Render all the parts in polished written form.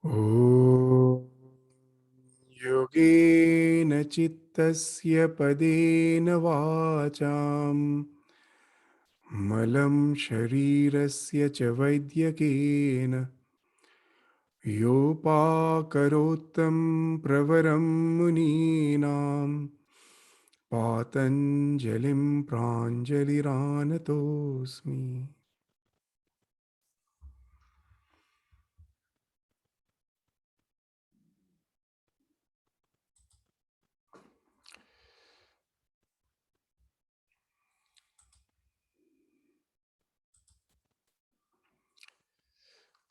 Om Yogena Chittasya Padena Vacham Malam Sharirasya Cha Vaidyakena Yopakarottam Pravaram Muninam Patanjalim Pranjaliranatosmi.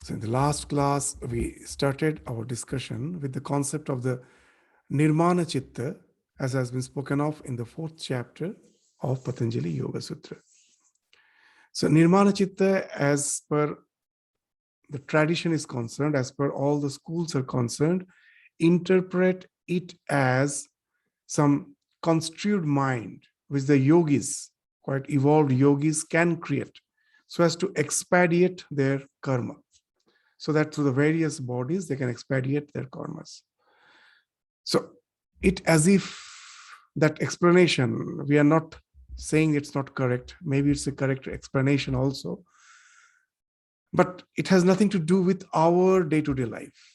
So in the last class, we started our discussion with the concept of the Nirmana Chitta, as has been spoken of in the 4th chapter of Patanjali Yoga Sutra. So Nirmana Chitta, as per the tradition is concerned, as per all the schools are concerned, interpret it as some construed mind which the yogis, quite evolved yogis, can create so as to expedite their karma, so that through the various bodies they can expedite their karmas. So it as if that explanation, we are not saying it's not correct, maybe it's a correct explanation also, but it has nothing to do with our day-to-day life.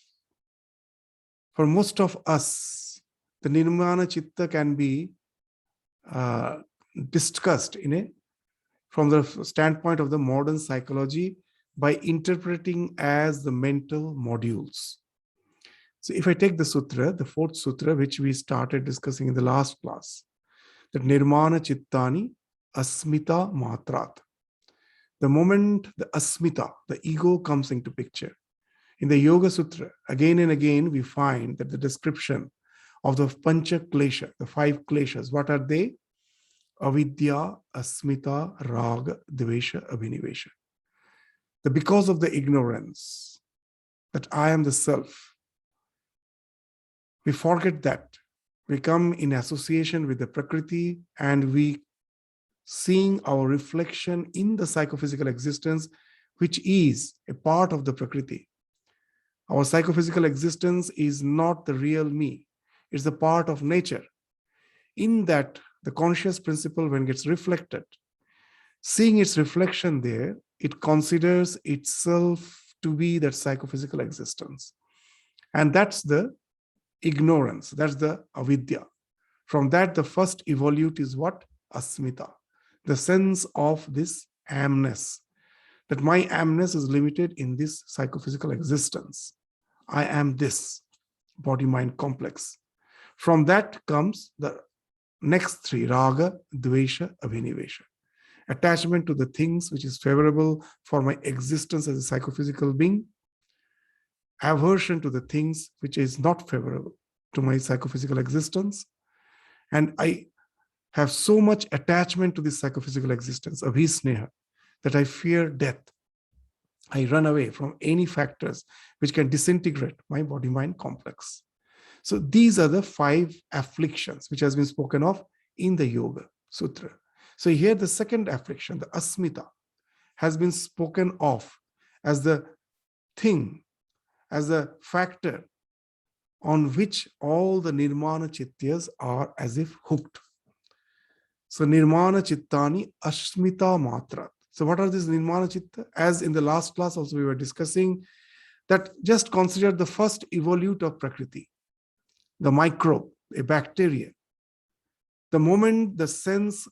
For most of us, the Nirmana Chitta can be discussed from the standpoint of the modern psychology by interpreting as the mental modules. So if I take the sutra, the 4th sutra, which we started discussing in the last class, that Nirmana Chittani Asmita Matrat. The moment the Asmita, the ego, comes into picture. In the Yoga Sutra, again and again, we find that the description of the Pancha Klesha, the 5 Kleshas, what are they? Avidya, Asmita, Raga, Dvesha, Abhinivesha. Because of the ignorance that I am the self, we forget that. We come in association with the Prakriti and we seeing our reflection in the psychophysical existence, which is a part of the Prakriti. Our psychophysical existence is not the real me. It's a part of nature. In that, the conscious principle, when it gets reflected, seeing its reflection there, it considers itself to be that psychophysical existence. And that's the ignorance, that's the avidya. From that, the first evolute is what? Asmita, the sense of this amness, that my amness is limited in this psychophysical existence. I am this body-mind complex. From that comes the next 3, raga, dvesha, abhinivesha. Attachment to the things which is favorable for my existence as a psychophysical being, aversion to the things which is not favorable to my psychophysical existence, and I have so much attachment to this psychophysical existence, abhisneha, that I fear death. I run away from any factors which can disintegrate my body-mind complex. So these are the 5 afflictions which has been spoken of in the Yoga Sutra. So here the second affliction, the asmita, has been spoken of as the thing, as a factor on which all the Nirmana Chittyas are as if hooked. So Nirmana Chittani Asmita Matra. So what are these Nirmana Chitta? As in the last class also we were discussing, that just consider the first evolute of Prakriti, the microbe, a bacteria. The moment the sense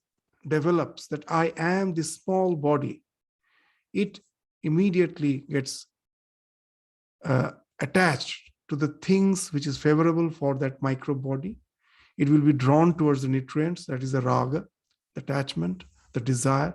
develops that I am this small body, it immediately gets attached to the things which is favorable for that microbe body. It will be drawn towards the nutrients, that is the raga, the attachment, the desire.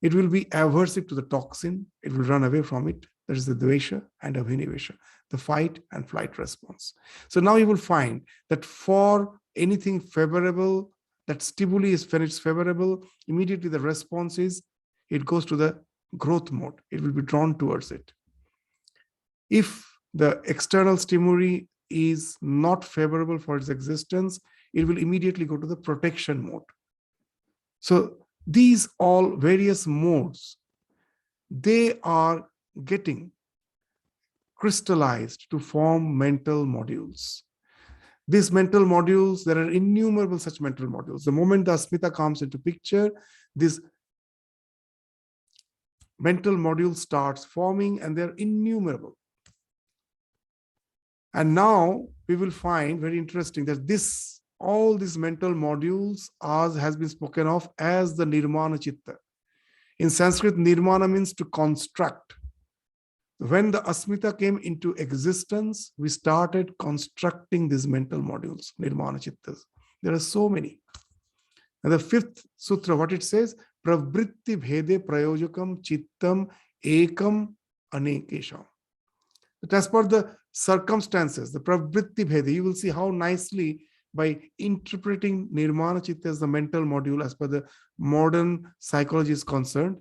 It will be aversive to the toxin. It will run away from it. That is the dvesha and abhinivesha, the fight and flight response. So now you will find that for anything favorable, that stimuli is when it's favorable, immediately the response is, it goes to the growth mode. It will be drawn towards it. If the external stimuli is not favorable for its existence, it will immediately go to the protection mode. So these all various modes, they are getting crystallized to form mental modules. These mental modules, there are innumerable such mental modules. The moment the asmita comes into picture, this mental module starts forming, and they're innumerable. And now we will find very interesting that all these mental modules has been spoken of as the nirmana chitta. In Sanskrit, nirmana means to construct. When the asmita came into existence, we started constructing these mental modules, nirmana chittas. There are so many. And the fifth sutra, what it says, pravritti bhede prayojakam chittam ekam anekesham. But as per the circumstances, the pravritti bhede, you will see how nicely by interpreting nirmana chitta as the mental module as per the modern psychology is concerned,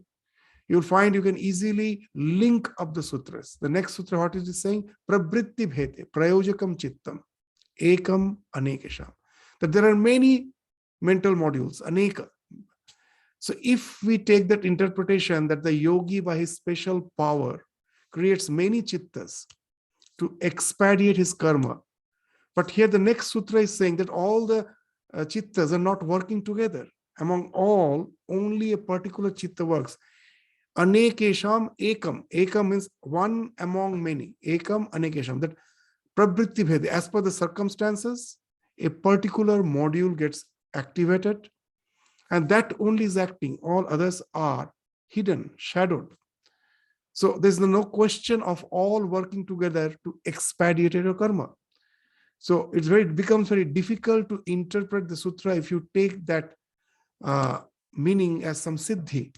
you'll find you can easily link up the sutras. The next sutra, what is it saying? Pravritti bhede, prayojakam chittam, ekam anekesham. That there are many mental modules, aneka. So if we take that interpretation that the yogi by his special power creates many chittas to expedite his karma, but here the next sutra is saying that all the chittas are not working together. Among all, only a particular chitta works. Anekesham ekam. Ekam means one among many. Ekam anekesham. That pravritti bhede, as per the circumstances, a particular module gets activated, and that only is acting. All others are hidden, shadowed. So there's no question of all working together to expedite your karma. So it becomes very difficult to interpret the sutra if you take that meaning as some siddhi.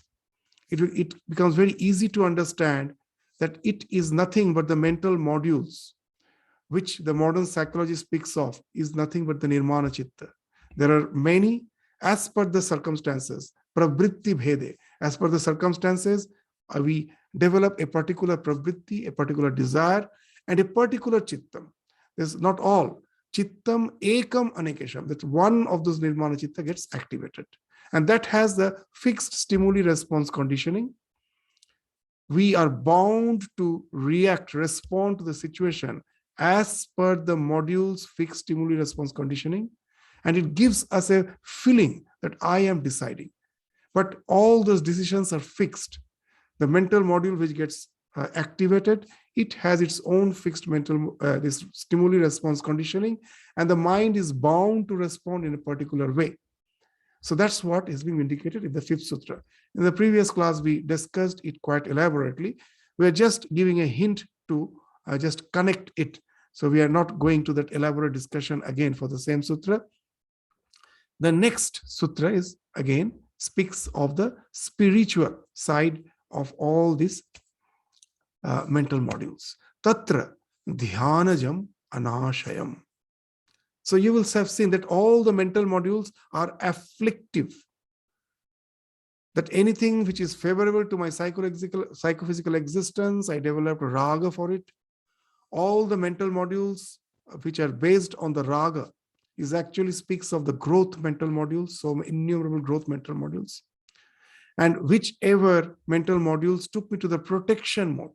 It becomes very easy to understand that it is nothing but the mental modules, which the modern psychology speaks of, is nothing but the nirmana chitta. There are many as per the circumstances. Pravritti bhede. As per the circumstances, we develop a particular pravritti, a particular desire, and a particular chittam. There's not all. Chittam ekam anekesham. That one of those nirmana chitta gets activated. And that has the fixed stimuli response conditioning. We are bound to respond to the situation as per the module's fixed stimuli response conditioning. And it gives us a feeling that I am deciding. But all those decisions are fixed. The mental module which gets activated, it has its own fixed mental this stimuli response conditioning, and the mind is bound to respond in a particular way. So that's what is being indicated in the fifth sutra. In the previous class, we discussed it quite elaborately. We are just giving a hint to just connect it. So we are not going to that elaborate discussion again for the same sutra. The next sutra is again speaks of the spiritual side of all these mental modules. Tatra dhyanajam anashayam. So you will have seen that all the mental modules are afflictive. That anything which is favorable to my psychophysical existence, I developed raga for it. All the mental modules which are based on the raga is actually speaks of the growth mental modules, so innumerable growth mental modules. And whichever mental modules took me to the protection mode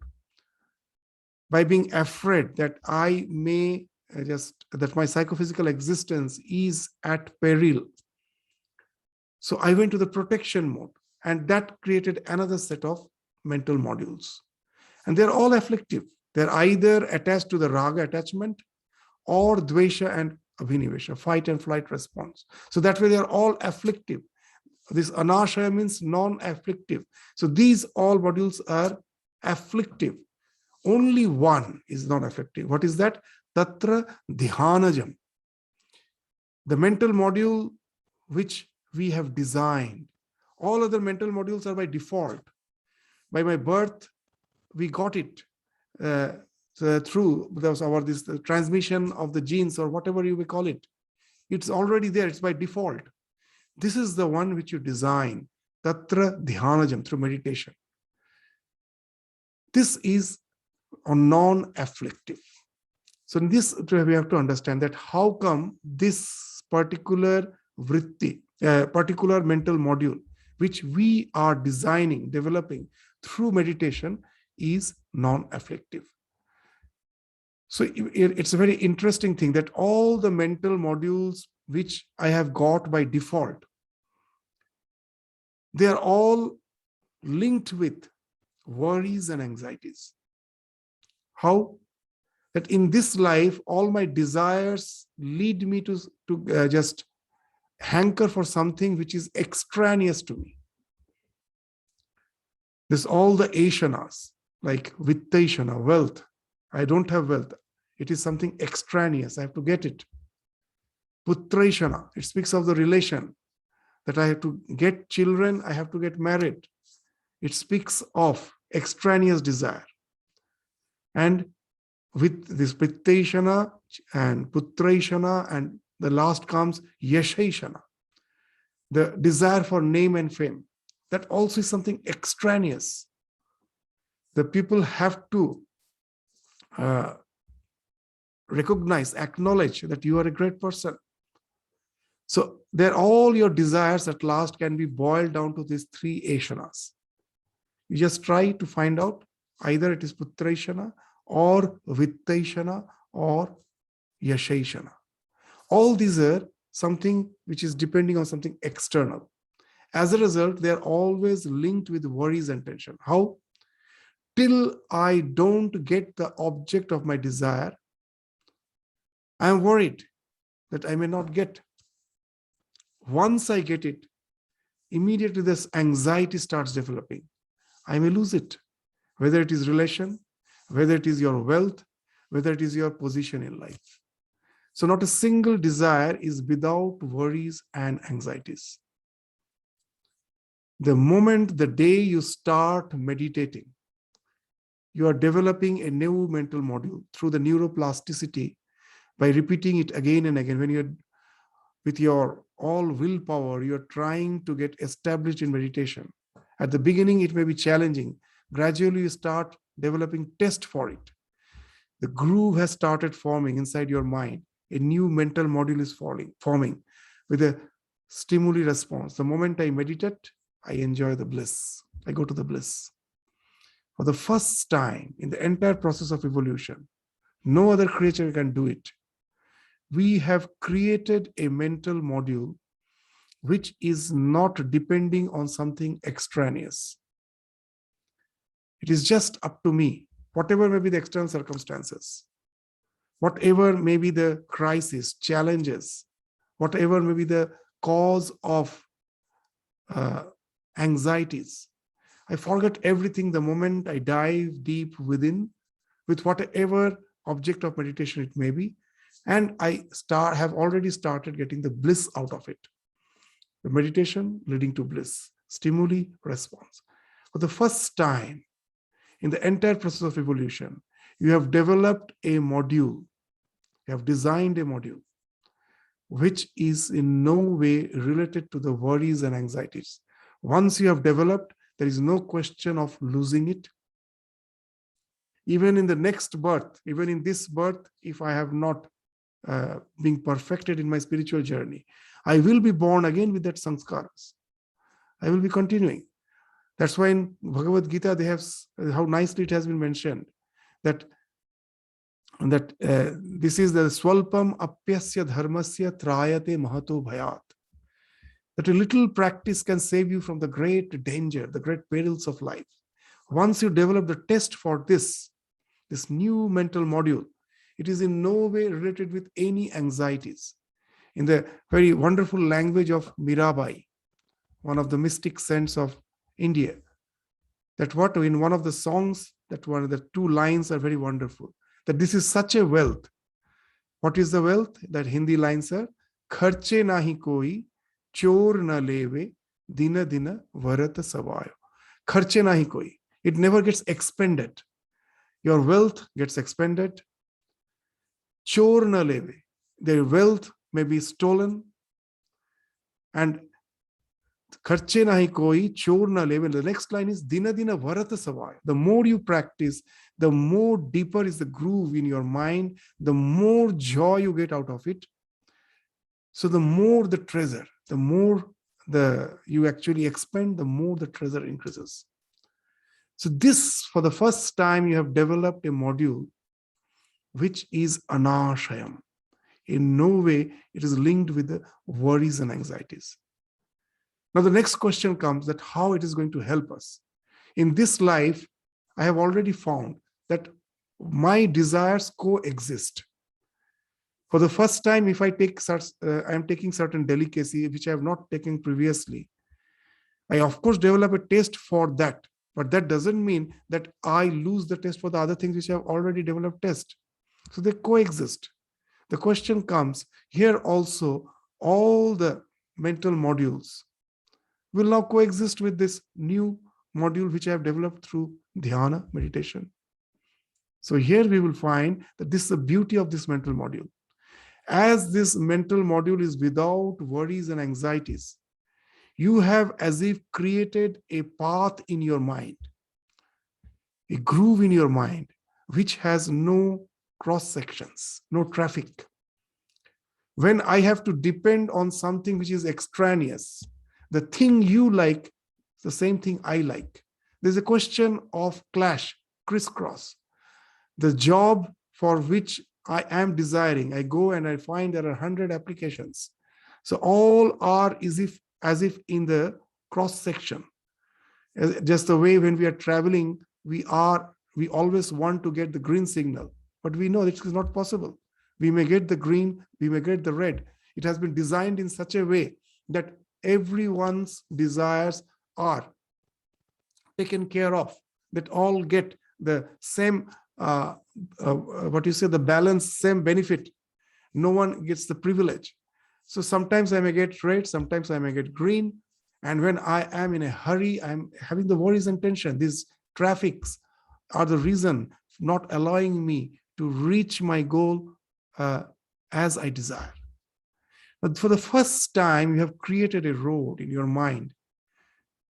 by being afraid that I may that my psychophysical existence is at peril. So I went to the protection mode, and that created another set of mental modules. And they're all afflictive. They're either attached to the raga attachment or dvesha and abhinivesha, fight and flight response. So that way they're all afflictive. This anashaya means non-afflictive. So these all modules are afflictive. Only one is non-afflictive. What is that? Tatra dhyanajam. The mental module which we have designed. All other mental modules are by default. By my birth, we got it through this transmission of the genes or whatever you may call it. It's already there. It's by default. This is the one which you design. Tatra dhyanajam, through meditation. This is on non-afflictive. So in this, we have to understand that how come this particular vritti, particular mental module, which we are designing, developing through meditation, is non-afflictive. So it's a very interesting thing that all the mental modules which I have got by default, they are all linked with worries and anxieties. How? That in this life, all my desires lead me to just hanker for something which is extraneous to me. This all the ashanas, like vittashana, wealth. I don't have wealth. It is something extraneous. I have to get it. Putrashana, it speaks of the relation, that I have to get children, I have to get married. It speaks of extraneous desire. And with this Pittashana and Putrashana, and the last comes Yashashana, the desire for name and fame. That also is something extraneous. The people have to recognize, acknowledge that you are a great person. So they're all your desires at last can be boiled down to these three ashanas. You just try to find out either it is Putrashana or Vittashana or Yashashana. All these are something which is depending on something external. As a result, they are always linked with worries and tension. How? Till I don't get the object of my desire, I am worried that I may not get. Once I get it, immediately this anxiety starts developing. I may lose it, whether it is relation, whether it is your wealth, whether it is your position in life. So not a single desire is without worries and anxieties. The moment, the day you start meditating, you are developing a new mental module through the neuroplasticity by repeating it again and again. When you're with your all willpower, you're trying to get established in meditation. At the beginning, it may be challenging. Gradually, you start developing taste for it. The groove has started forming inside your mind. A new mental module is forming with a stimuli response. The moment I meditate, I enjoy the bliss. I go to the bliss. For the first time in the entire process of evolution, no other creature can do it. We have created a mental module which is not depending on something extraneous. It is just up to me, whatever may be the external circumstances, whatever may be the crisis, challenges, whatever may be the cause of anxieties. I forget everything the moment I dive deep within with whatever object of meditation it may be, and I have already started getting the bliss out of it. The meditation leading to bliss, stimuli, response. For the first time in the entire process of evolution, you have developed a module, you have designed a module which is in no way related to the worries and anxieties. Once you have developed, there is no question of losing it. Even in the next birth, even in this birth, if I have not been perfected in my spiritual journey, I will be born again with that sanskaras. I will be continuing. That's why in Bhagavad Gita, they have, how nicely it has been mentioned, that this is the swalpam apyasya dharmasya trayate mahato bhayat. That a little practice can save you from the great danger, the great perils of life. Once you develop the test for this new mental module, it is in no way related with any anxieties. In the very wonderful language of Mirabai, one of the mystic saints of India, that what in one of the songs, that one of the two lines are very wonderful, that this is such a wealth. What is the wealth? That Hindi lines are, kharche nahi koi, chor na leve, dina dina varat savayo. Kharche nahi koi. It never gets expended. Your wealth gets expended. Chor na leve. Their wealth may be stolen. And kharche nahi koi, chor na leve. The next line is dina dina varat savayo. The more you practice, the more deeper is the groove in your mind, the more joy you get out of it. So the more the treasure, the more you actually expend, the more the treasure increases. So this, for the first time, you have developed a module which is anashayam. In no way it is linked with the worries and anxieties. Now the next question comes, that how it is going to help us. In this life, I have already found that my desires coexist. For the first time, if I am taking certain delicacy which I have not taken previously, I of course develop a taste for that, but that doesn't mean that I lose the taste for the other things which I have already developed taste. So they coexist. The question comes here also, all the mental modules will now coexist with this new module which I have developed through dhyana meditation. So here we will find that this is the beauty of this mental module. As this mental module is without worries and anxieties, you have as if created a path in your mind, a groove in your mind, which has no cross sections, no traffic. When I have to depend on something which is extraneous, the thing you like, the same thing I like. There's a question of clash, crisscross. The job for which I am desiring, I go and I find there are 100 applications. So all are as if in the cross section. Just the way when we are traveling, we always want to get the green signal, but we know it is not possible. We may get the green, we may get the red. It has been designed in such a way that everyone's desires are taken care of, that all get the same, the balance, same benefit. No one gets the privilege. So sometimes I may get red, sometimes I may get green. And when I am in a hurry, I'm having the worries and tension. These traffics are the reason not allowing me to reach my goal as I desire. But for the first time, you have created a road in your mind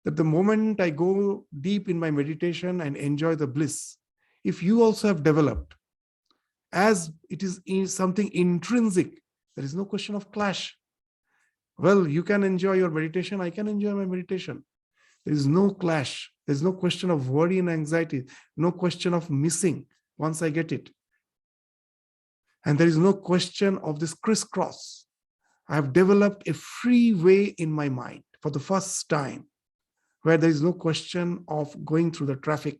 that the moment I go deep in my meditation and enjoy the bliss, if you also have developed, as it is something intrinsic, there is no question of clash. Well, you can enjoy your meditation, I can enjoy my meditation. There is no clash. There is no question of worry and anxiety, no question of missing once I get it. And there is no question of this crisscross. I have developed a free way in my mind for the first time, where there is no question of going through the traffic.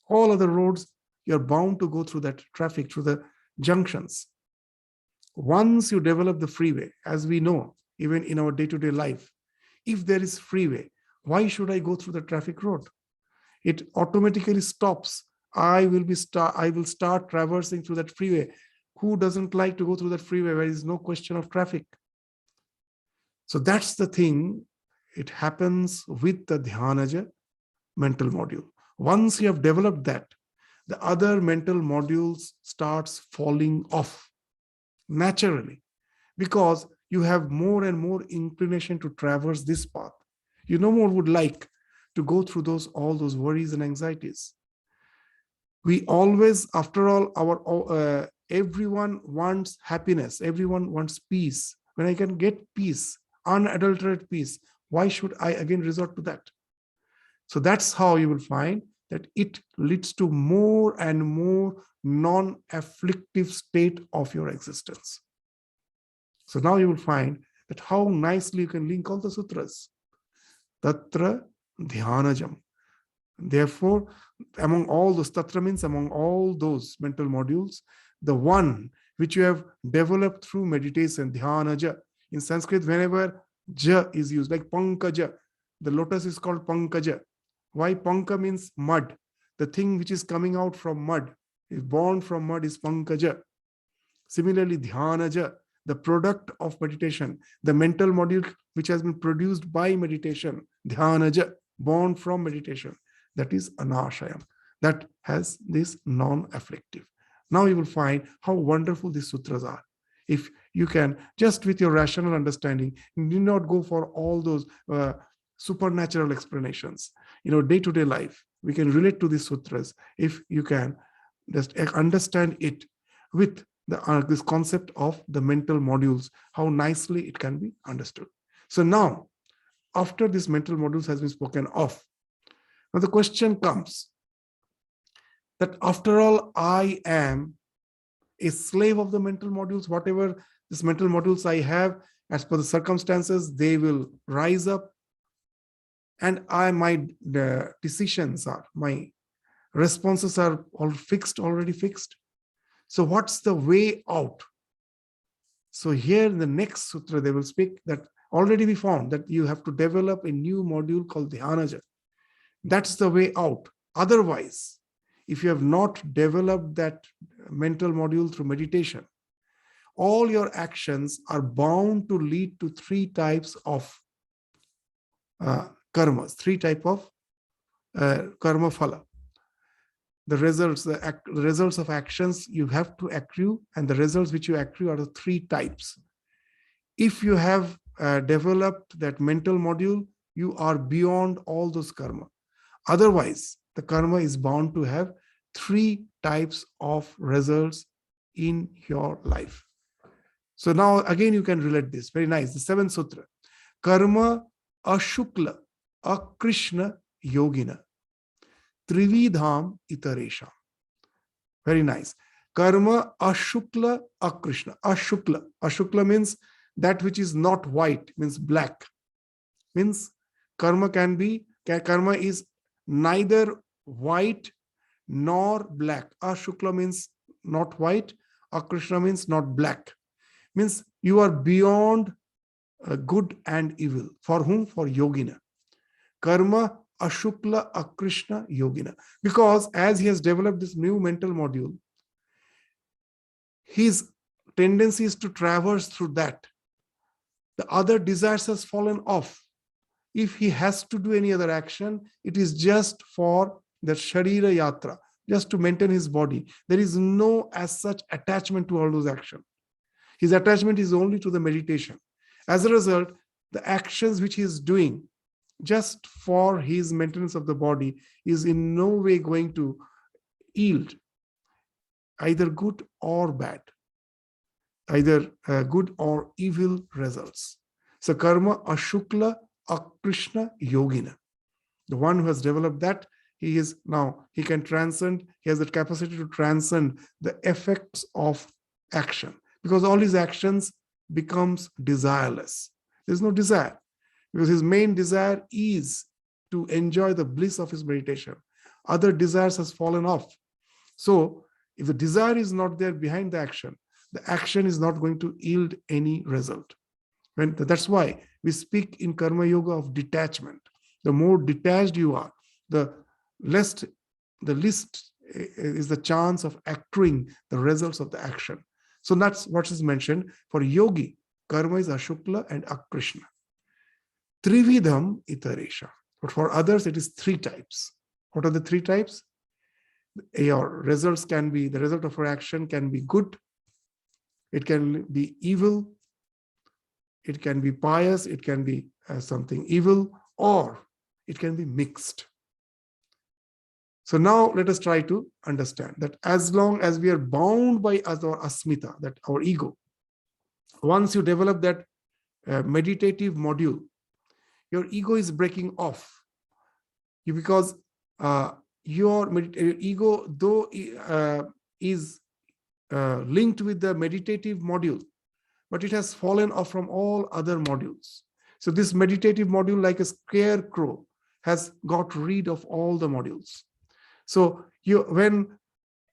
All other roads, you're bound to go through that traffic, through the junctions. Once you develop the freeway, as we know, even in our day-to-day life, if there is freeway, why should I go through the traffic road? It automatically stops. I will start traversing through that freeway. Who doesn't like to go through that freeway where there is no question of traffic? So that's the thing. It happens with the Dhyanaja mental module. Once you have developed that, the other mental modules starts falling off naturally, because you have more and more inclination to traverse this path. You no more would like to go through all those worries and anxieties. We always, after all, everyone wants happiness. Everyone wants peace. When I can get peace, unadulterated peace, why should I again resort to that? So that's how you will find that it leads to more and more non-afflictive state of your existence. So now you will find that how nicely you can link all the sutras. Tatra dhyanajam. Therefore, among all those, tatra means among all those mental modules, the one which you have developed through meditation, dhyanaja. In Sanskrit, whenever ja is used, like pankaja, the lotus is called pankaja. Why? Panka means mud. The thing which is coming out from mud, is born from mud, is pankaja. Similarly, dhyanaja, the product of meditation, the mental module which has been produced by meditation, dhyanaja, born from meditation, that is anashayam. That has this non-afflictive. Now you will find how wonderful these sutras are. If you can, just with your rational understanding, you need not go for all those supernatural explanations. Day-to-day life, we can relate to these sutras if you can just understand it with this concept of the mental modules, how nicely it can be understood. So now, after this mental modules has been spoken of, now the question comes that after all, I am a slave of the mental modules. Whatever these mental modules I have, as per the circumstances, they will rise up. And my decisions are, my responses are all fixed, already fixed. So what's the way out? So here in the next sutra, they will speak that already we found that you have to develop a new module called Dhyanaja. That's the way out. Otherwise, if you have not developed that mental module through meditation, all your actions are bound to lead to three types of karmas, three types of karma phala. The results of actions you have to accrue, and the results which you accrue are the three types. If you have developed that mental module, you are beyond all those karma. Otherwise, the karma is bound to have three types of results in your life. So now again you can relate this. Very nice. The seventh sutra. Karma ashukla akrishna yogina trividham itaresha. Very nice. Karma ashukla akrishna. Ashukla. Ashukla means that which is not white, means black. Means karma is neither white nor black. Ashukla means not white. Akrishna means not black. Means you are beyond good and evil. For whom? For yogina. Karma ashukla akrishna yogina. Because as he has developed this new mental module, his tendency is to traverse through that. The other desires has fallen off. If he has to do any other action, it is just for the sharira yatra, just to maintain his body. There is no as such attachment to all those actions. His attachment is only to the meditation. As a result, the actions which he is doing just for his maintenance of the body is in no way going to yield either good or bad, either good or evil results. So karma ashukla akrishna yogina. The one who has developed that, he can transcend, he has the capacity to transcend the effects of action, because all his actions becomes desireless. There's no desire, because his main desire is to enjoy the bliss of his meditation. Other desires has fallen off. So if the desire is not there behind the action is not going to yield any result. That's why we speak in karma yoga of detachment. The more detached you are, the least is the chance of accruing the results of the action. So that's what is mentioned. For yogi, karma is ashukla and akrishna. Trividham itaresha. But for others, it is three types. What are the three types? Your results can be, the result of our action can be good, it can be evil, it can be pious, it can be something evil, or it can be mixed. So now let us try to understand that as long as we are bound by our asmita, that our ego, once you develop that meditative module, your ego is breaking off. Because your ego, though is linked with the meditative module, but it has fallen off from all other modules. So this meditative module, like a scarecrow, has got rid of all the modules. So when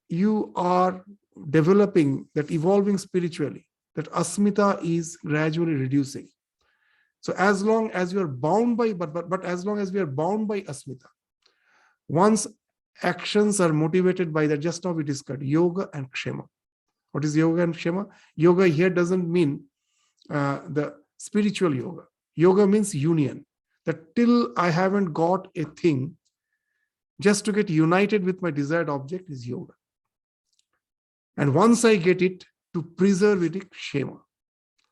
you are developing that, evolving spiritually, that asmita is gradually reducing. So as long as you are bound by, but as long as we are bound by asmita, once actions are motivated by that, just now we discussed yoga and kshema. What is yoga and kshema? Yoga here doesn't mean the spiritual yoga. Yoga means union. That till I haven't got a thing, just to get united with my desired object is yoga. And once I get it, to preserve it is kshema.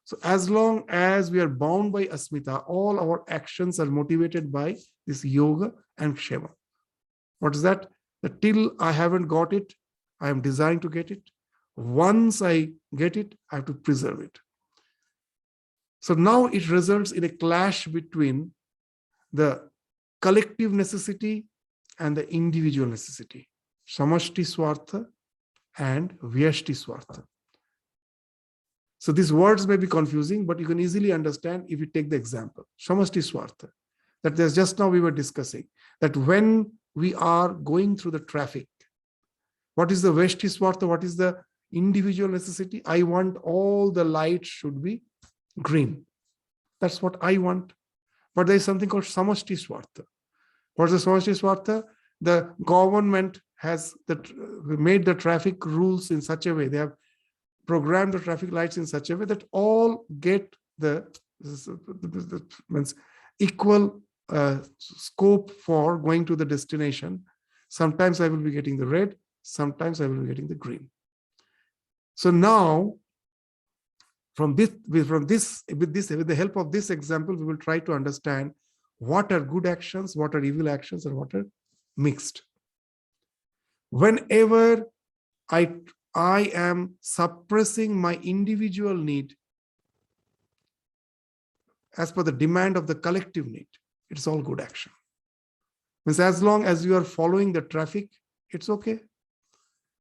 So as long as we are bound by asmita, all our actions are motivated by this yoga and kshema. What is that? That till I haven't got it, I am desiring to get it. Once I get it, I have to preserve it. So now it results in a clash between the collective necessity and the individual necessity. Samashti swartha and Vyashti Swartha. So these words may be confusing, but you can easily understand if you take the example. Samashti Swartha, that there's just now we were discussing, that when we are going through the traffic, what is the Vyashti Swartha? What is the individual necessity? I want all the lights should be green. That's what I want. But there is something called Samashti Swartha. What's the Samashti Swartha? The government has made the traffic rules in such a way, they have programmed the traffic lights in such a way that all get the means equal scope for going to the destination. Sometimes I will be getting the red, sometimes I will be getting the green. So now, with the help of this example, we will try to understand what are good actions, what are evil actions, and what are mixed. Whenever I am suppressing my individual need as per the demand of the collective need, it's all good action. Means as long as you are following the traffic, it's okay.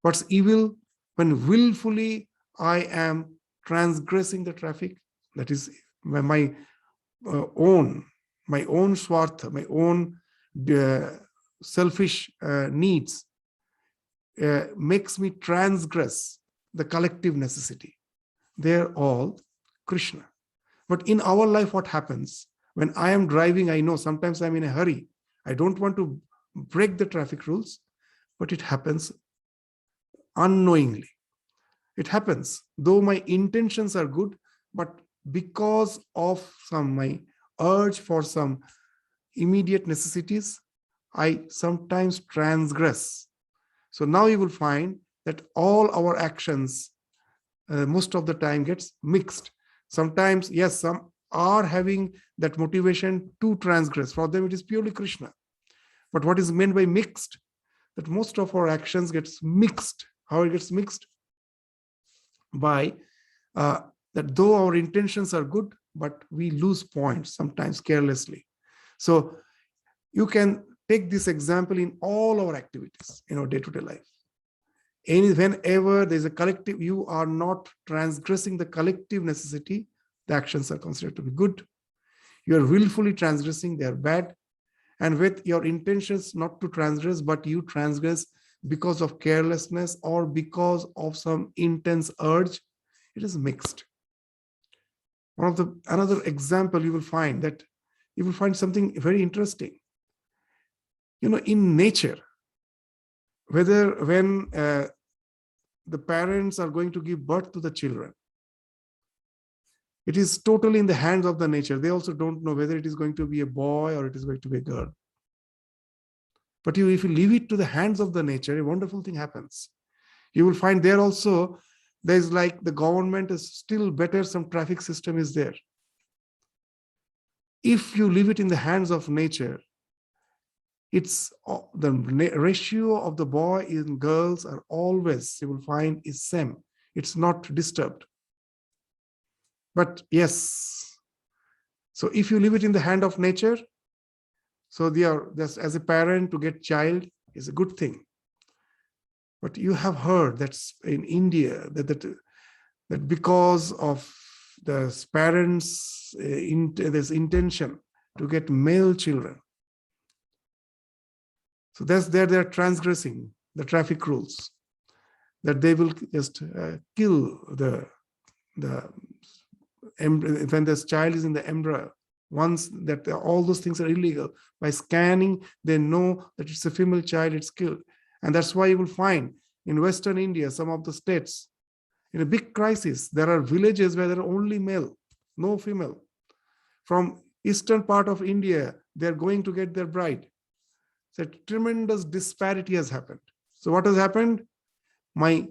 What's evil? When willfully I am transgressing the traffic, that is my own swartha, my own selfish needs, makes me transgress the collective necessity. They're all Krishna. But in our life, what happens? When I am driving, I know sometimes I'm in a hurry. I don't want to break the traffic rules, but it happens unknowingly. It happens, though my intentions are good, but because of my urge for some immediate necessities, I sometimes transgress. So now you will find that all our actions most of the time gets mixed. Sometimes, yes, some are having that motivation to transgress. For them, it is purely Krishna. But what is meant by mixed? That most of our actions gets mixed. How it gets mixed? By that though our intentions are good, but we lose points sometimes carelessly. So you can take this example in all our activities in our day-to-day life. Whenever there's a collective, you are not transgressing the collective necessity, the actions are considered to be good. You are willfully transgressing, they are bad. And with your intentions not to transgress, but you transgress because of carelessness or because of some intense urge, it is mixed. Another example you will find something very interesting. In nature, when the parents are going to give birth to the children, it is totally in the hands of the nature. They also don't know whether it is going to be a boy or it is going to be a girl. But if you leave it to the hands of the nature, a wonderful thing happens. You will find there also, there's like the government is still better, some traffic system is there. If you leave it in the hands of nature, it's the ratio of the boy and girls are always, you will find, is same. It's not disturbed. But yes, so if you leave it in the hand of nature, so as a parent to get child is a good thing. But you have heard that in India that because of the parents' this intention to get male children, so they're transgressing the traffic rules, that they will just kill when this child is in the embryo. Once that all those things are illegal, by scanning, they know that it's a female child, it's killed. And that's why you will find in Western India, some of the states, in a big crisis, there are villages where there are only male, no female. From eastern part of India, they're going to get their bride. So tremendous disparity has happened. So what has happened? My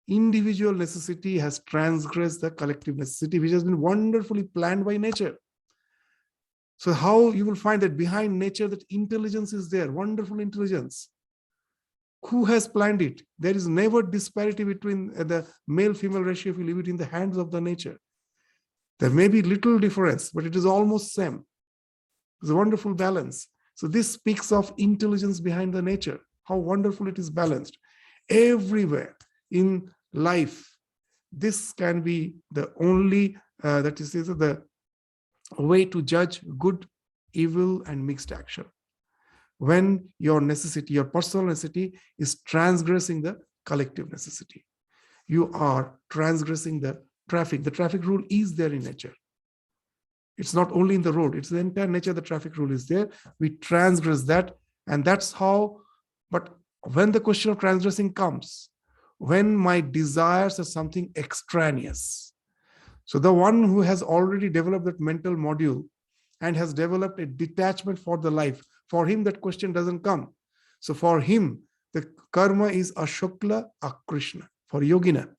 individual necessity has transgressed the collective necessity, which has been wonderfully planned by nature. So how you will find that behind nature, that intelligence is there, wonderful intelligence. Who has planned it? There is never disparity between the male-female ratio if you leave it in the hands of the nature. There may be little difference, but it is almost same. It's a wonderful balance. So this speaks of intelligence behind the nature, how wonderful it is balanced. Everywhere, in life, this can be the only, that is the way to judge good, evil, and mixed action. When your necessity, your personal necessity is transgressing the collective necessity. You are transgressing the traffic. The traffic rule is there in nature. It's not only in the road, it's the entire nature. The traffic rule is there. We transgress that, and that's how. But when the question of transgressing comes, when my desires are something extraneous, so the one who has already developed that mental module and has developed a detachment for the life, for him that question doesn't come. So for him, the karma is a Shukla, a Krishna. For yogina,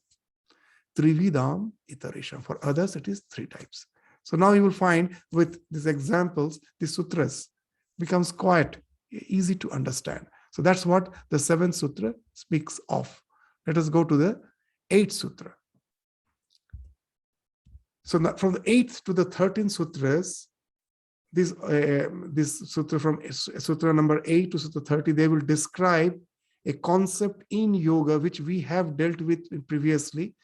Trividam iteration. For others, it is three types. So now you will find with these examples, the sutras becomes quite easy to understand. So that's what the 7th sutra speaks of. Let us go to the 8th sutra. So from the 8th to the 13th sutras, this sutra from sutra number 8 to sutra 30, they will describe a concept in yoga which we have dealt with previously,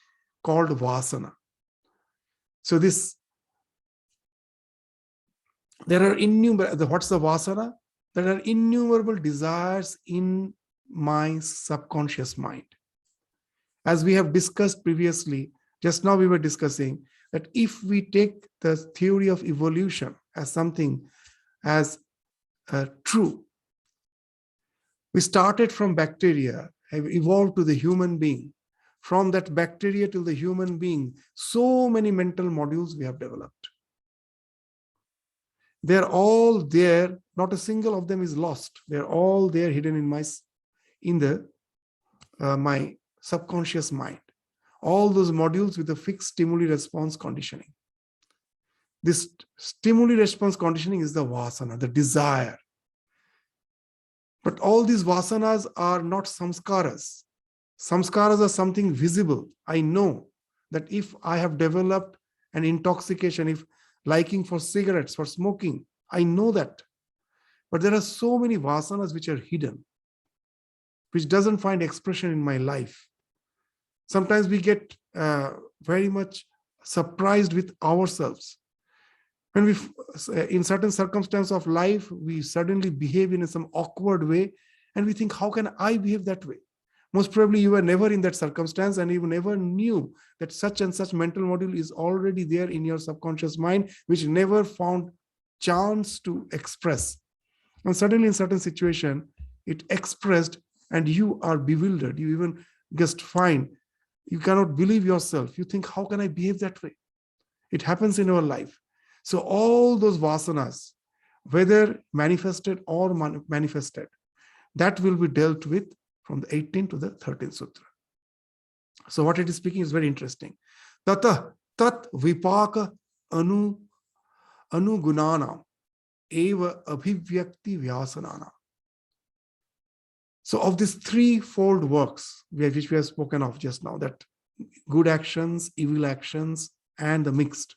called vasana. So there are innumerable, what's the vasana? There are innumerable desires in my subconscious mind. As we have discussed previously, just now we were discussing that if we take the theory of evolution as something as true, we started from bacteria, have evolved to the human being. From that bacteria to the human being, so many mental modules we have developed. They're all there. Not a single of them is lost. They're all there, hidden in my subconscious mind. All those modules with a fixed stimuli response conditioning. This stimuli response conditioning is the vasana, the desire. But all these vasanas are not samskaras. Samskaras are something visible. I know that if I have developed an intoxication, if liking for cigarettes, for smoking, I know that. But there are so many vasanas which are hidden, which doesn't find expression in my life. Sometimes we get very much surprised with ourselves. When we, in certain circumstances of life, we suddenly behave in some awkward way, and we think, how can I behave that way? Most probably you were never in that circumstance and you never knew that such and such mental module is already there in your subconscious mind, which never found chance to express. And suddenly in certain situation, it expressed and you are bewildered. You even just find, you cannot believe yourself. You think, how can I behave that way? It happens in our life. So all those vasanas, whether manifested or manifested, that will be dealt with from the 18th to the 13th sutra. So what it is speaking is very interesting. Tata tat vipaka anugunana eva abhivyakti vyasanana. So of these threefold works, which we have spoken of just now, that good actions, evil actions, and the mixed.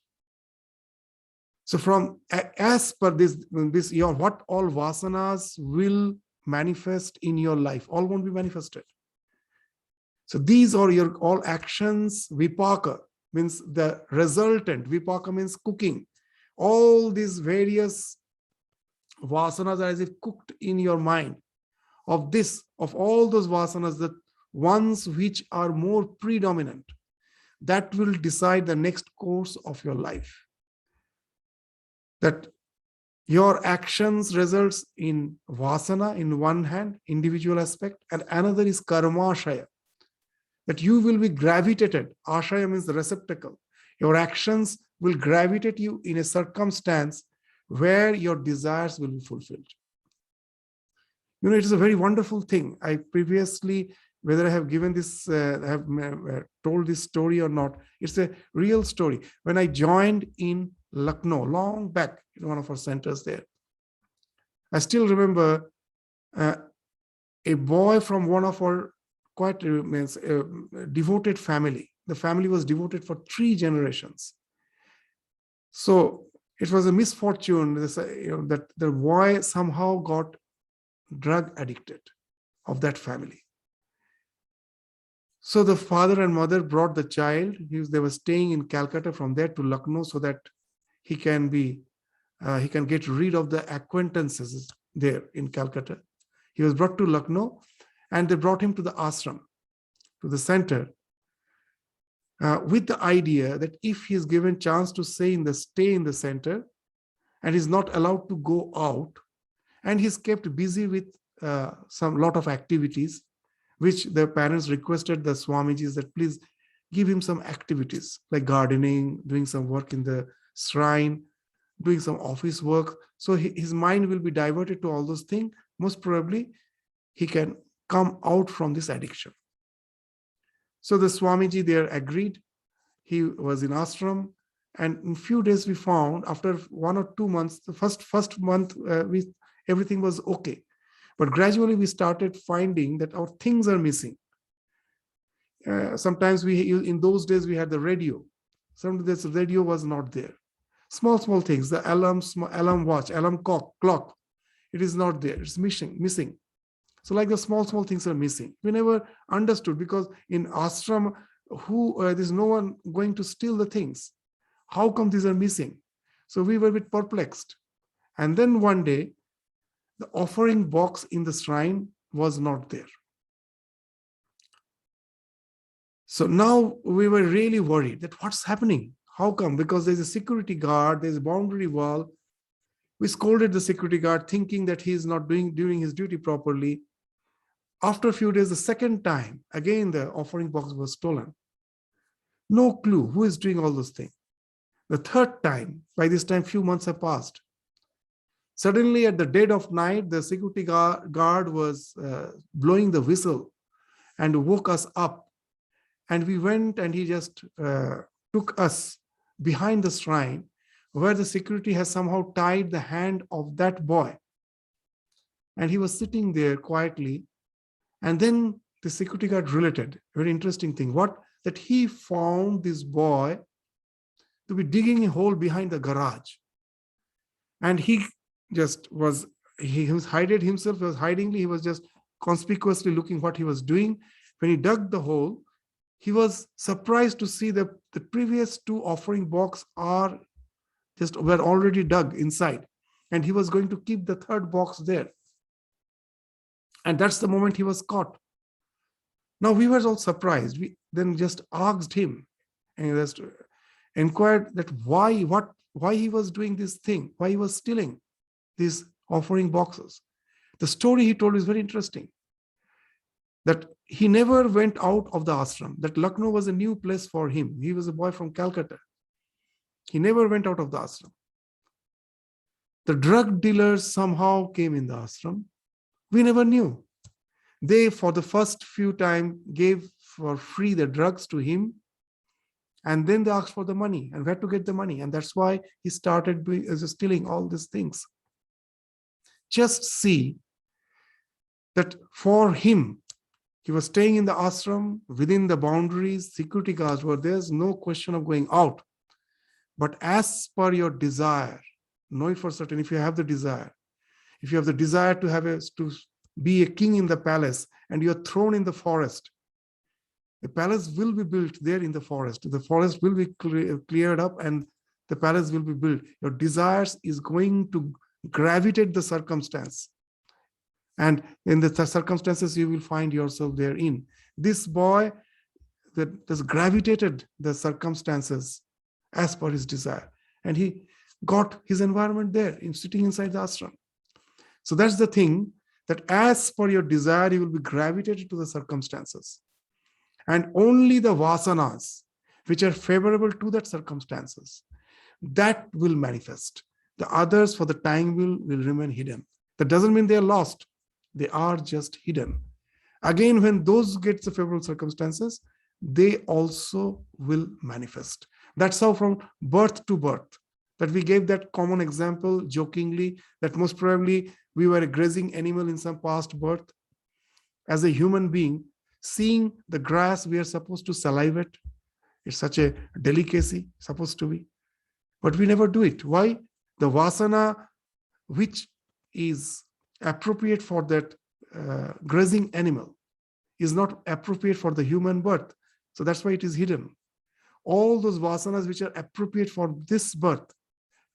So from as per this your what all vasanas will manifest in your life, all won't be manifested. So these are your all actions. Vipaka means the resultant. Vipaka means cooking. All these various vasanas are as if cooked in your mind. Of all those vasanas, the ones which are more predominant, that will decide the next course of your life. That your actions results in vasana in one hand, individual aspect, and another is karmashaya. That you will be gravitated. Ashaya means the receptacle. Your actions will gravitate you in a circumstance where your desires will be fulfilled. You know, it is a very wonderful thing. I previously, whether I have given this, I have told this story or not, it's a real story. When I joined in Lucknow, long back in one of our centers there, I still remember a boy from one of our quite devoted family. The family was devoted for 3 generations. So it was a misfortune that the boy somehow got drug addicted of that family. So the father and mother brought the child. They were staying in Calcutta, from there to Lucknow, so that he can get rid of the acquaintances there in Calcutta. He was brought to Lucknow, and they brought him to the ashram, to the center, with the idea that if he is given chance to stay in the center, and is not allowed to go out, and he's kept busy with some lot of activities, which the parents requested the Swamijis that please give him some activities like gardening, doing some work in the shrine, doing some office work. So his mind will be diverted to all those things. Most probably, he can come out from this addiction. So the Swamiji there agreed. He was in ashram, and in few days we found, after 1 or 2 months, the first month everything was okay. But gradually we started finding that our things are missing. Sometimes in those days we had the radio. Sometimes the radio was not there. Small things, the alarm watch, alarm clock, it is not there. It's missing. So like the small things are missing. We never understood, because in ashram, there's no one going to steal the things. How come these are missing? So we were a bit perplexed. And then one day, the offering box in the shrine was not there. So now we were really worried that what's happening? How come? Because there's a security guard, there's a boundary wall. We scolded the security guard, thinking that he is not doing his duty properly. After a few days, the second time, again the offering box was stolen. No clue who is doing all those things. The third time, by this time, few months have passed. Suddenly, at the dead of night, the security guard was blowing the whistle and woke us up. And we went, and he just took us behind the shrine, where the security has somehow tied the hand of that boy. And he was sitting there quietly. And then the security guard related, very interesting thing, that he found this boy to be digging a hole behind the garage. And he was hiding himself, he was just conspicuously looking what he was doing. When he dug the hole, he was surprised to see that the previous 2 offering boxes were already dug inside. And he was going to keep the 3rd box there. And that's the moment he was caught. Now we were all surprised. We then just asked him and just inquired that why he was doing this thing, why he was stealing these offering boxes. The story he told is very interesting. That he never went out of the ashram, that Lucknow was a new place for him. He was a boy from Calcutta. He never went out of the ashram. The drug dealers somehow came in the ashram. We never knew. They, for the first few times, gave for free the drugs to him. And then they asked for the money, and where to get the money. And that's why he started stealing all these things. Just see that for him, he was staying in the ashram, within the boundaries, security guards were there. There's no question of going out. But as per your desire, know it for certain, if you have the desire, to be a king in the palace, and you're thrown in the forest, the palace will be built there in the forest. The forest will be cleared up, and the palace will be built. Your desires is going to gravitate the circumstance. And in the circumstances, you will find yourself therein. This boy that has gravitated the circumstances as per his desire. And he got his environment there, sitting inside the ashram. So that's the thing, that as per your desire, you will be gravitated to the circumstances. And only the vasanas, which are favorable to that circumstances, that will manifest. The others for the time will remain hidden. That doesn't mean they are lost. They are just hidden. Again, when those get the favorable circumstances, they also will manifest. That's how from birth to birth, that we gave that common example jokingly, that most probably we were a grazing animal in some past birth. As a human being, seeing the grass, we are supposed to salivate. It's such a delicacy, supposed to be. But we never do it. Why? The vasana, which is appropriate for that grazing animal, is not appropriate for the human birth. So that's why it is hidden. All those vasanas which are appropriate for this birth,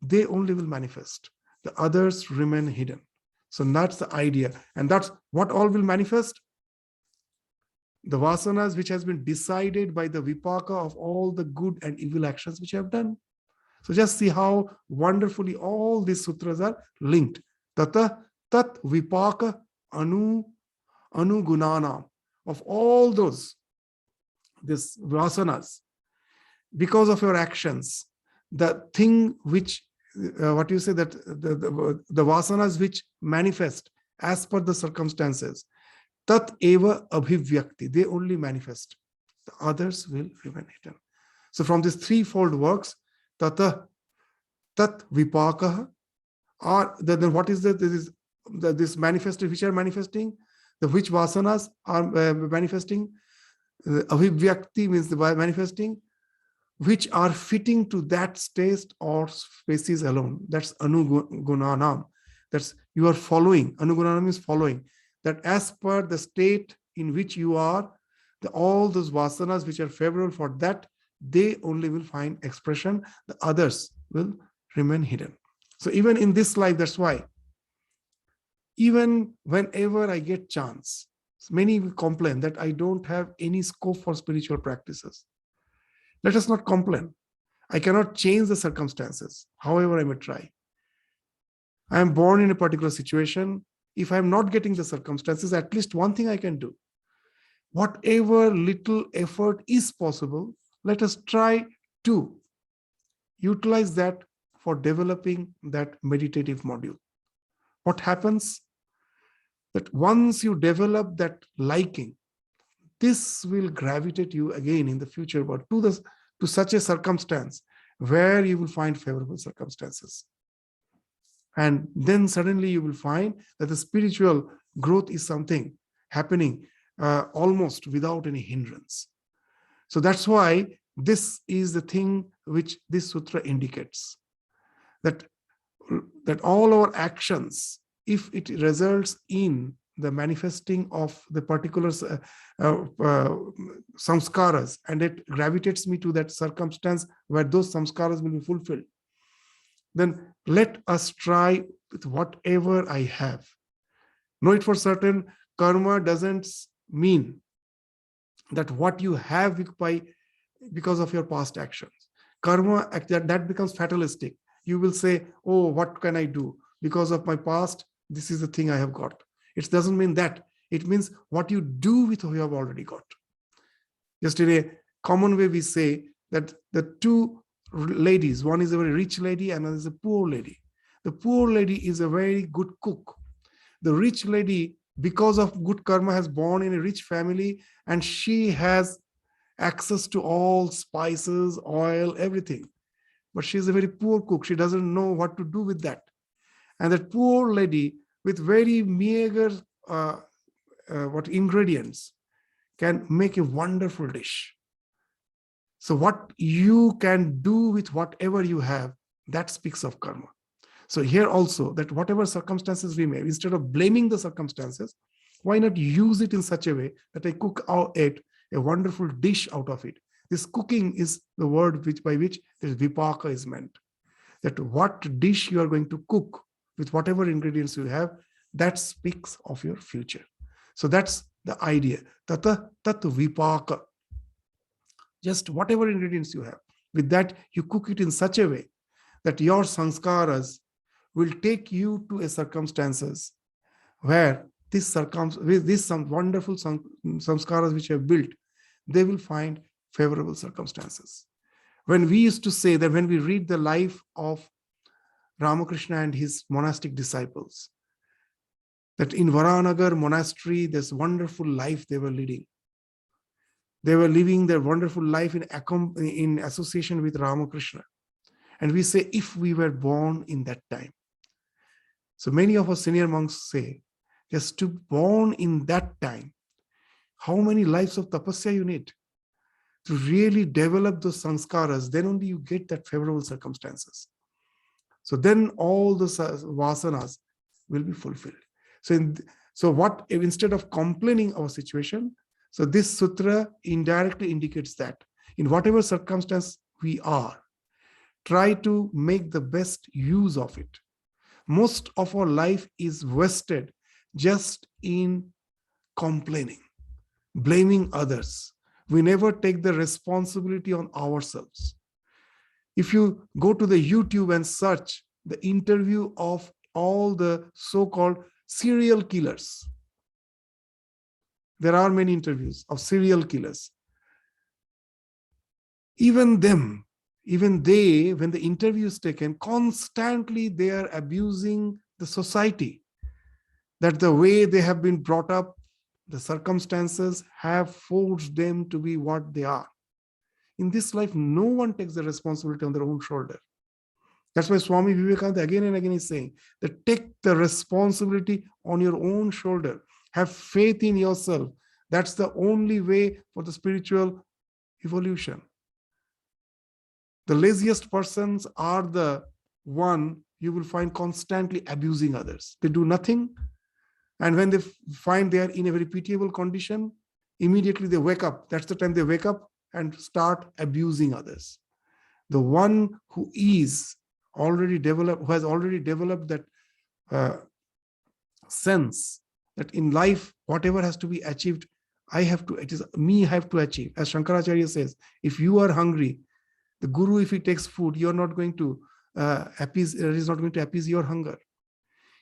they only will manifest. The others remain hidden. So that's the idea. And that's what all will manifest. The vasanas which has been decided by the vipaka of all the good and evil actions which you have done. So just see how wonderfully all these sutras are linked. Tata tat vipaka anugunana. Of all those, this vasanas, because of your actions, the thing which, that the vasanas which manifest as per the circumstances, tat eva abhivyakti, they only manifest. The others will remain hidden. So from these threefold works, tata, tat vipaka, or then what is this manifested, which are manifesting, the which vasanas are manifesting, abhivyakti means the manifesting, which are fitting to that state or species alone. That's anugunanam. That's you are following. Anugunanam is following. That as per the state in which you are, all those vasanas which are favorable for that, they only will find expression. The others will remain hidden. So even in this life, that's why, even whenever I get chance, many will complain that I don't have any scope for spiritual practices. Let us not complain. I cannot change the circumstances, however I may try. I am born in a particular situation. If I am not getting the circumstances, at least one thing I can do. Whatever little effort is possible, let us try to utilize that for developing that meditative module. What happens? That once you develop that liking, this will gravitate you again in the future, but to such a circumstance where you will find favorable circumstances. And then suddenly you will find that the spiritual growth is something happening almost without any hindrance. So that's why this is the thing which this sutra indicates. That all our actions, if it results in the manifesting of the particular samskaras, and it gravitates me to that circumstance where those samskaras will be fulfilled, then let us try with whatever I have. Know it for certain, karma doesn't mean that what you have because of your past actions. Karma, that becomes fatalistic. You will say, oh, what can I do? Because of my past, this is the thing I have got. It doesn't mean that. It means what you do with what you have already got. Just in a common way, we say that the two ladies, one is a very rich lady and another is a poor lady. The poor lady is a very good cook. The rich lady, because of good karma, has born in a rich family and she has access to all spices, oil, everything. But she is a very poor cook. She doesn't know what to do with that. And that poor lady with very meager ingredients can make a wonderful dish. So what you can do with whatever you have, that speaks of karma. So here also, that whatever circumstances we may, instead of blaming the circumstances, why not use it in such a way that I cook out a wonderful dish out of it. This cooking is the word by which this vipaka is meant. That what dish you are going to cook with whatever ingredients you have, that speaks of your future. So that's the idea. Tata tat vipaka. Just whatever ingredients you have, with that you cook it in such a way that your sanskaras will take you to a circumstances where some wonderful samskaras which you have built, they will find favorable circumstances. When we used to say that when we read the life of Ramakrishna and his monastic disciples, that in Varanagar monastery, this wonderful life they were leading. They were living their wonderful life in association with Ramakrishna. And we say, if we were born in that time. So many of us senior monks say, just to born in that time, how many lives of tapasya you need to really develop those sanskaras, then only you get that favorable circumstances. So then all the vasanas will be fulfilled. So instead of complaining our situation, So this sutra indirectly indicates that in whatever circumstance we are, try to make the best use of it. Most of our life is wasted just in complaining, blaming others. We never take the responsibility on ourselves. If you go to the YouTube and search the interview of all the so-called serial killers, there are many interviews of serial killers. Even they, when the interview is taken, constantly they are abusing the society, that the way they have been brought up, the circumstances have forced them to be what they are. In this life, no one takes the responsibility on their own shoulder. That's why Swami Vivekananda again and again is saying that take the responsibility on your own shoulder. Have faith in yourself. That's the only way for the spiritual evolution. The laziest persons are the one you will find constantly abusing others. They do nothing. And when they find they are in a very pitiable condition, immediately they wake up. That's the time they wake up and start abusing others. The one who is already developed, who has already developed that sense that in life, whatever has to be achieved, it is me I have to achieve. As Shankaracharya says, if you are hungry, the guru, if he takes food, you're not going to is not going to appease your hunger.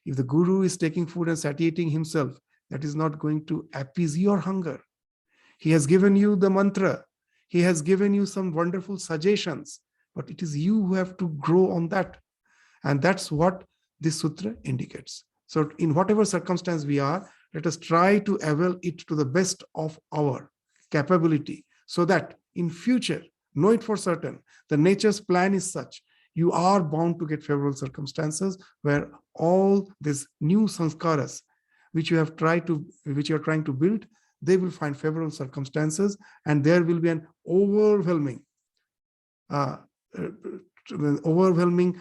If the guru is taking food and satiating himself, that is not going to appease your hunger. He has given you the mantra. He has given you some wonderful suggestions, but it is you who have to grow on that. And that's what this sutra indicates. So in whatever circumstance we are, let us try to avail it to the best of our capability, so that in future, know it for certain, the nature's plan is such, you are bound to get favorable circumstances where all these new sanskaras, which you are trying to build, they will find favorable circumstances, and there will be an overwhelming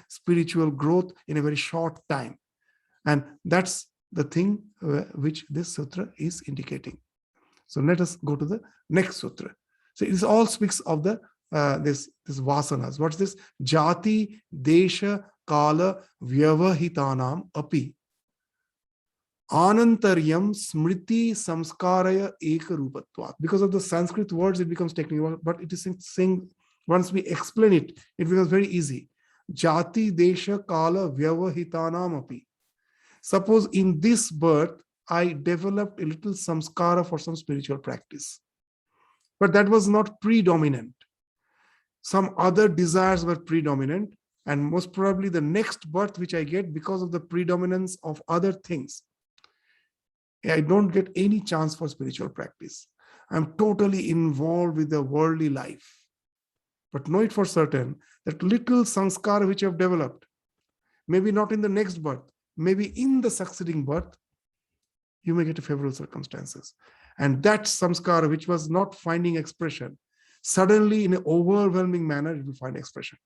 spiritual growth in a very short time. And that's the thing which this sutra is indicating. So let us go to the next sutra. So it all speaks of the this vasanas. What's this? Jati, desha, kala, vyavahitanam api. Anantaryam smriti samskaraya ekarupatvat. Because of the Sanskrit words, it becomes technical, but it is saying, once we explain it, it becomes very easy. Jati, desha, kala, vyavahitanam api. Suppose in this birth, I developed a little samskara for some spiritual practice, but that was not predominant. Some other desires were predominant, and most probably the next birth which I get, because of the predominance of other things, I don't get any chance for spiritual practice. I'm totally involved with the worldly life. But know it for certain that little sanskara which I've developed, maybe not in the next birth, maybe in the succeeding birth, you may get favorable circumstances. And that samskara which was not finding expression, suddenly in an overwhelming manner, it will find expression.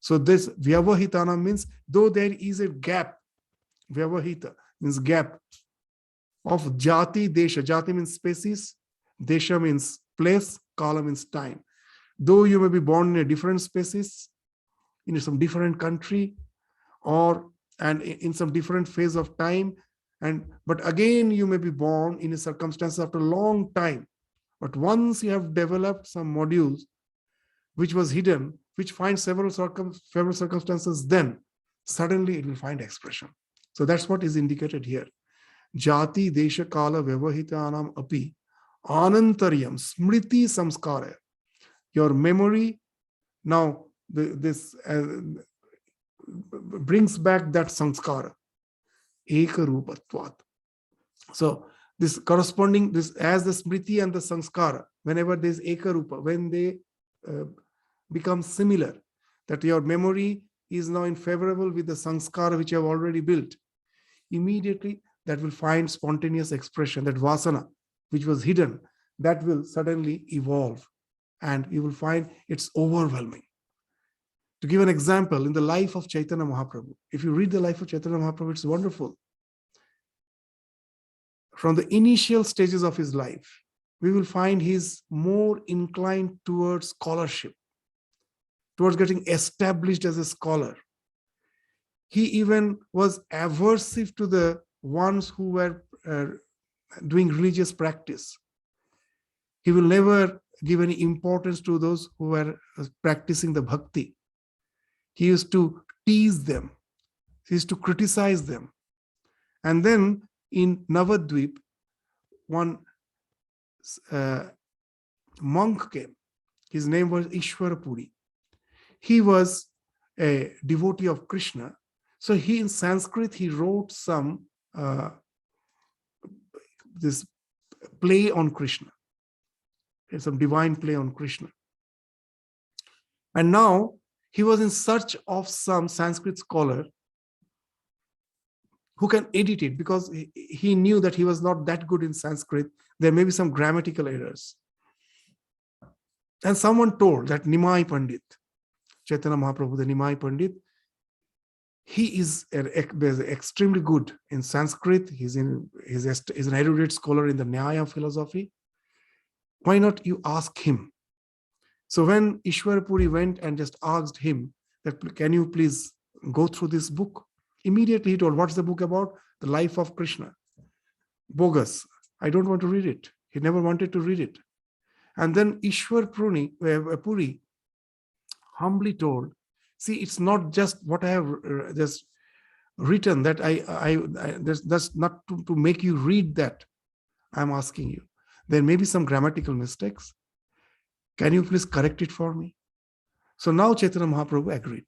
So this vyavahitana means, though there is a gap, vyavahita means gap, of jati, desha. Jati means species, desha means place, kala means time. Though you may be born in a different species, in some different country, and in some different phase of time, but again you may be born in a circumstance after a long time. But once you have developed some modules which was hidden, which finds several favorable circumstances, then suddenly it will find expression. So that's what is indicated here. Jati, desha, kala, vyavahitanam api, anantaryam, smriti samskara. Your memory, now this brings back that samskara, ekarupatvat. So this corresponding, this as the smriti and the samskara, whenever there is ekarupa, when they become similar, that your memory is now in favorable with the samskara which you have already built, immediately that will find spontaneous expression. That vasana which was hidden, that will suddenly evolve, and you will find it's overwhelming. To give an example, in the life of Chaitanya Mahaprabhu, if you read the life of Chaitanya Mahaprabhu, it's wonderful. From the initial stages of his life, we will find he's more inclined towards scholarship, towards getting established as a scholar. He even was aversive to the ones who were doing religious practice. He will never give any importance to those who were practicing the bhakti. He used to tease them. He used to criticize them. And then in Navadvip, one monk came. His name was Ishwarapuri. He was a devotee of Krishna. So he, in Sanskrit, he wrote some this play on Krishna, some divine play on Krishna. And now he was in search of some Sanskrit scholar who can edit it, because he knew that he was not that good in Sanskrit. There may be some grammatical errors. And someone told that Nimai Pandit, Chaitanya Mahaprabhu, the Nimai Pandit, he is extremely good in Sanskrit. He's an erudite scholar in the Nyaya philosophy. Why not you ask him? So when Ishwarapuri went and just asked him that, can you please go through this book? Immediately he told, what's the book about? The life of Krishna. Bogus. I don't want to read it. He never wanted to read it. And then Ishwarapuri humbly told, see, it's not just what I have just written, that that's not to make you read that. I'm asking you. There may be some grammatical mistakes. Can you please correct it for me? So now Chaitanya Mahaprabhu agreed.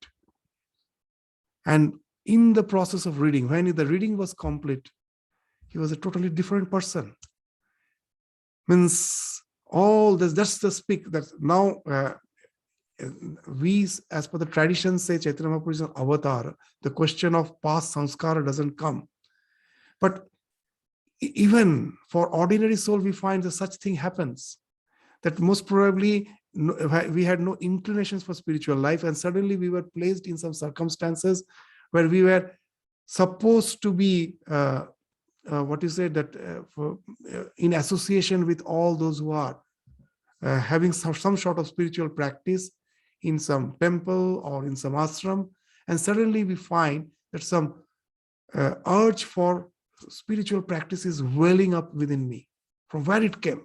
And in the process of reading, when the reading was complete, he was a totally different person. Means all this, that's the speak that now we, as per the tradition, say Chaitanya Mahaprabhu is an avatar. The question of past sanskara doesn't come. But even for ordinary soul, we find that such thing happens. That most probably we had no inclinations for spiritual life, and suddenly we were placed in some circumstances where we were supposed to be, in association with all those who are having some sort of spiritual practice in some temple or in some ashram, and suddenly we find that some urge for spiritual practice is welling up within me. From where it came?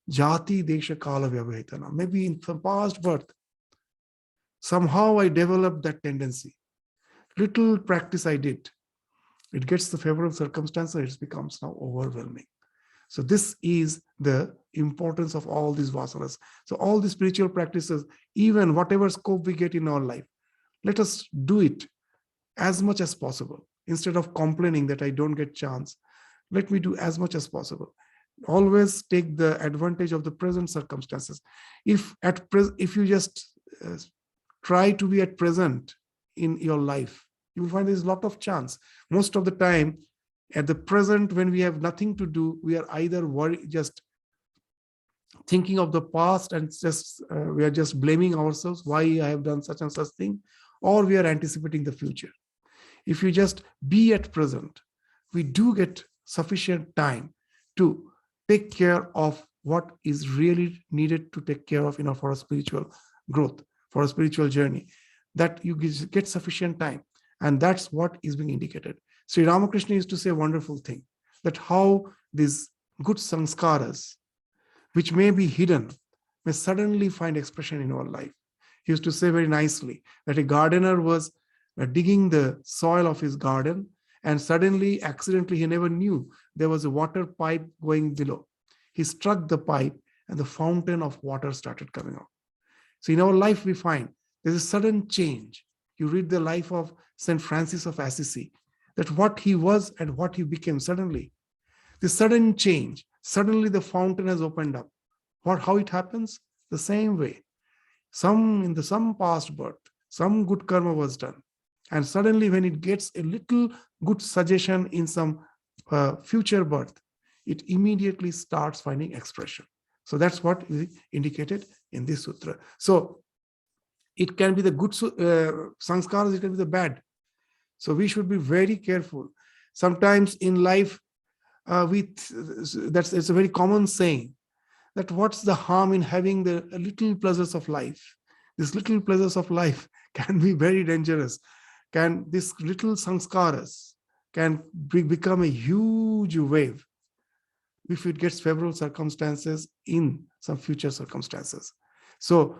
Jati Desha Kala Vyavahitana. Maybe in some past birth, somehow I developed that tendency. Little practice I did, it gets the favorable circumstances, it becomes now overwhelming. So this is the importance of all these vasanas. So all the spiritual practices, even whatever scope we get in our life, let us do it as much as possible. Instead of complaining that I don't get chance, let me do as much as possible. Always take the advantage of the present circumstances. If you just try to be at present in your life, you will find there's a lot of chance. Most of the time, at the present, when we have nothing to do, we are either just thinking of the past and we are just blaming ourselves, why I have done such and such thing, or we are anticipating the future. If you just be at present, we do get sufficient time to take care of what is really needed to take care of for a spiritual growth, for a spiritual journey, that you get sufficient time. And that's what is being indicated. Sri Ramakrishna used to say a wonderful thing, that how these good sanskaras, which may be hidden, may suddenly find expression in our life. He used to say very nicely that a gardener was digging the soil of his garden, and suddenly, accidentally, he never knew there was a water pipe going below. He struck the pipe and the fountain of water started coming out. So in our life, we find there's a sudden change. You read the life of St. Francis of Assisi, that what he was and what he became suddenly. The sudden change, suddenly the fountain has opened up. How it happens? The same way. In some past birth, some good karma was done. And suddenly when it gets a little good suggestion in some future birth, it immediately starts finding expression. So that's what is indicated in this sutra. So it can be the good sanskaras, it can be the bad. So we should be very careful. Sometimes in life, it's a very common saying that what's the harm in having the little pleasures of life? These little pleasures of life can be very dangerous. Can these little sanskaras can become a huge wave if it gets favorable circumstances in some future circumstances. So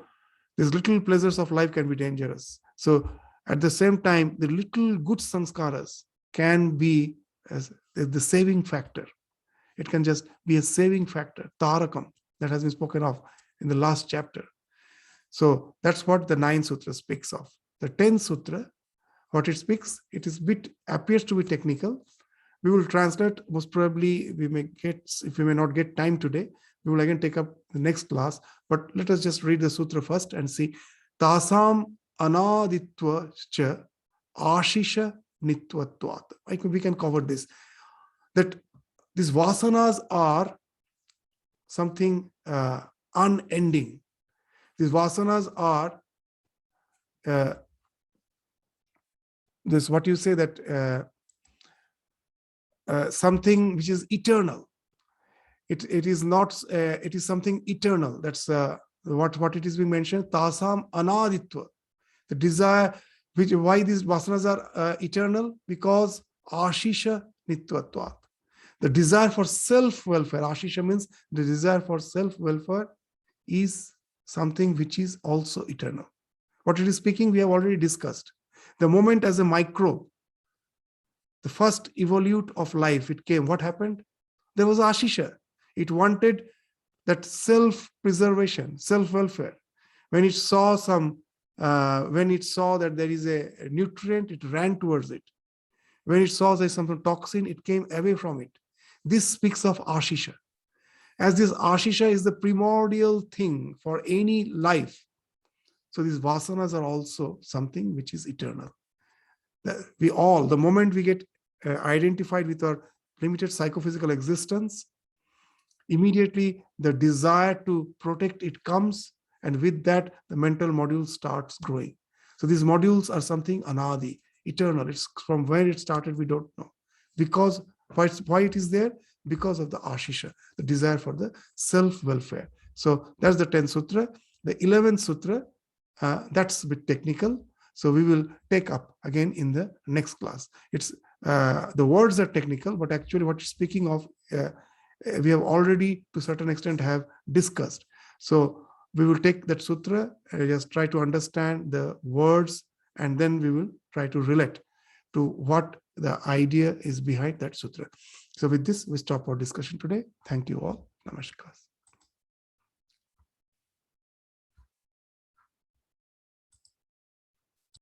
these little pleasures of life can be dangerous. So at the same time, the little good sanskaras can be as the saving factor. It can just be a saving factor, tarakam, that has been spoken of in the last chapter. So that's what the 9th sutra speaks of. The 10th sutra, what it speaks, it is appears to be technical. We will translate, most probably we may get, if we may not get time today, we will again take up the next class. But let us just read the sutra first and see. Tasam anaditva cha ashisha nitvatvat. We can cover this. That these vasanas are something unending. These vasanas are this, what you say, that something which is eternal. It is not, it is something eternal. That's what it is being mentioned. Tasam anaditva. The desire, why these vasanas are eternal? Because ashisha nitvatvat. The desire for self-welfare, ashisha means the desire for self-welfare, is something which is also eternal. What it is speaking, we have already discussed. The moment as a microbe, the first evolute of life, it came, what happened? There was ashisha. It wanted that self-preservation, self-welfare. When it saw that there is a nutrient, it ran towards it. When it saw there is some toxin, it came away from it. This speaks of ashisha. As this ashisha is the primordial thing for any life, so these vasanas are also something which is eternal. The moment we get identified with our limited psychophysical existence, immediately the desire to protect it comes, and with that the mental module starts growing. So these modules are something anadi, eternal. It's from where it started, we don't know. Because why it is there? Because of the ashisha, the desire for the self-welfare. So that's the 10th sutra. The 11th sutra, that's a bit technical. So we will take up again in the next class. It's the words are technical, but actually what it's speaking of, we have already to a certain extent have discussed. So we will take that sutra, just try to understand the words, and then we will try to relate to what the idea is behind that sutra. So with this, we stop our discussion today. Thank you all. Namaskar.